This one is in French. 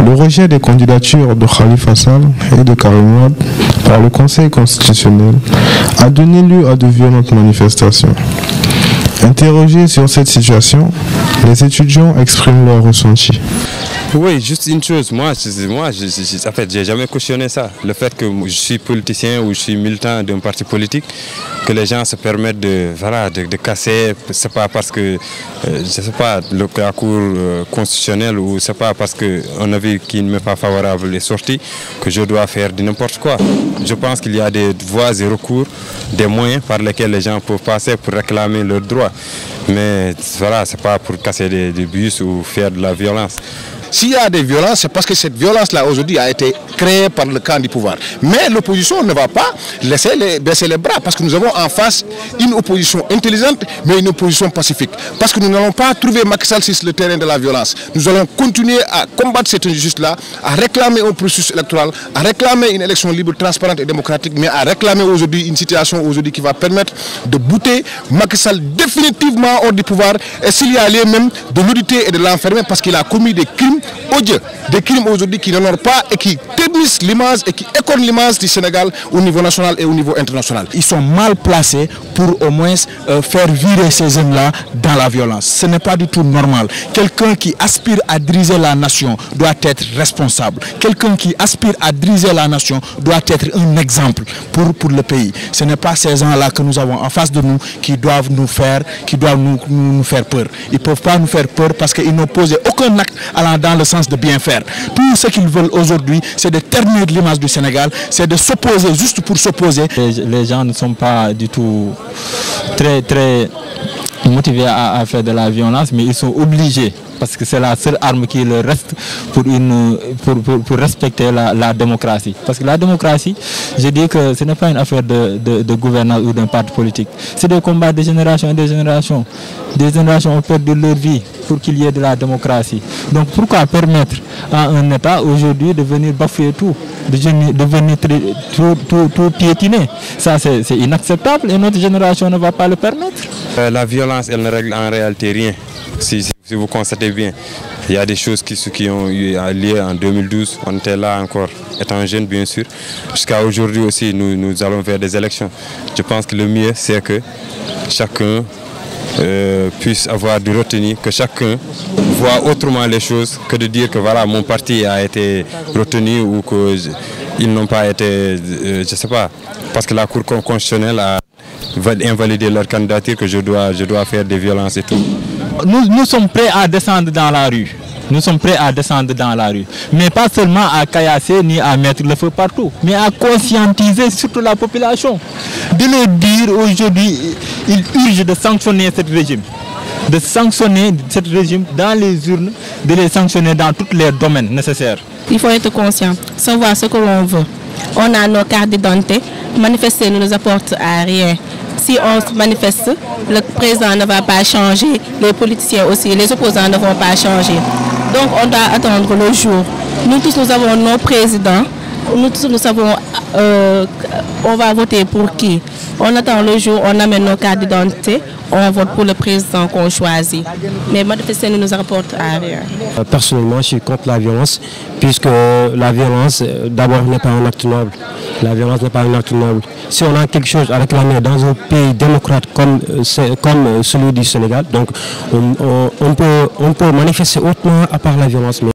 Le rejet des candidatures de Khalifa Sall et de Karim Wade par le Conseil constitutionnel a donné lieu à de violentes manifestations. Interrogés sur cette situation, les étudiants expriment leur ressenti. Oui, juste une chose, en fait, j'ai jamais cautionné ça. Le fait que je suis politicien ou je suis militant d'un parti politique, que les gens se permettent de casser, c'est pas parce que, je sais pas, la Cour constitutionnelle ou c'est pas parce qu'un avis qui ne m'est pas favorable est sorti que je dois faire de n'importe quoi. Je pense qu'il y a des voies et recours, des moyens par lesquels les gens peuvent passer pour réclamer leurs droits. Mais voilà, c'est pas pour casser des bus ou faire de la violence. S'il y a des violences, c'est parce que cette violence-là aujourd'hui a été créée par le camp du pouvoir. Mais l'opposition ne va pas baisser les bras parce que nous avons en face une opposition intelligente mais une opposition pacifique. Parce que nous n'allons pas trouver Macky Sall sur le terrain de la violence. Nous allons continuer à combattre cette injustice-là, à réclamer un processus électoral, à réclamer une élection libre, transparente et démocratique, mais à réclamer aujourd'hui une situation aujourd'hui qui va permettre de bouter Macky Sall définitivement hors du pouvoir et s'il y a lieu même de l'auditer et de l'enfermer parce qu'il a commis des crimes odieux, des crimes aujourd'hui qui n'honorent pas et qui ternissent l'image et qui écornent l'image du Sénégal au niveau national et au niveau international. Ils sont mal placés pour au moins faire virer ces hommes-là dans la violence. Ce n'est pas du tout normal. Quelqu'un qui aspire à diriger la nation doit être responsable. Quelqu'un qui aspire à diriger la nation doit être un exemple pour le pays. Ce n'est pas ces gens-là que nous avons en face de nous qui doivent nous faire peur. Ils ne peuvent pas nous faire peur parce qu'ils n'ont posé aucun acte allant dans le sens de bien faire. Tout ce qu'ils veulent aujourd'hui, c'est de ternir l'image du Sénégal, c'est de s'opposer juste pour s'opposer. Les gens ne sont pas du tout très motivés à faire de la violence, mais ils sont obligés. Parce que c'est la seule arme qui leur reste pour respecter la démocratie. Parce que la démocratie, je dis que ce n'est pas une affaire de gouvernance ou d'un parti politique. C'est des combats de génération et de génération. Des générations ont perdu leur vie pour qu'il y ait de la démocratie. Donc pourquoi permettre à un État aujourd'hui de venir bafouer tout, de venir tout piétiner? Ça c'est inacceptable et notre génération ne va pas le permettre. La violence, elle ne règle en réalité rien. Si vous constatez bien, il y a des choses qui ont eu lieu en 2012, on était là encore, étant jeune bien sûr. Jusqu'à aujourd'hui aussi, nous allons vers des élections. Je pense que le mieux, c'est que chacun puisse avoir du retenu, que chacun voit autrement les choses que de dire que voilà, mon parti a été retenu ou qu'ils n'ont pas été, je ne sais pas, parce que la Cour constitutionnelle a invalidé leur candidature que je dois faire des violences et tout. Nous sommes prêts à descendre dans la rue. Nous sommes prêts à descendre dans la rue. Mais pas seulement à caillasser ni à mettre le feu partout, mais à conscientiser surtout la population. De leur dire aujourd'hui, ils urgent de sanctionner ce régime. De sanctionner ce régime dans les urnes, de les sanctionner dans tous les domaines nécessaires. Il faut être conscient, savoir ce que l'on veut. On a nos cartes d'identité. Manifester ne nous apporte à rien. Si on se manifeste, le président ne va pas changer, les politiciens aussi, les opposants ne vont pas changer. Donc on doit attendre le jour. Nous tous, nous avons nos présidents, nous tous, nous savons, on va voter pour qui. On attend le jour, on amène nos cartes d'identité, on vote pour le président qu'on choisit. Mais manifester ne nous apporte à rien. Personnellement, je suis contre la violence, puisque la violence, d'abord, n'est pas un acte noble. La violence n'est pas un acte noble. Si on a quelque chose à réclamer dans un pays démocrate comme celui du Sénégal, donc on peut manifester autrement à part la violence. Mais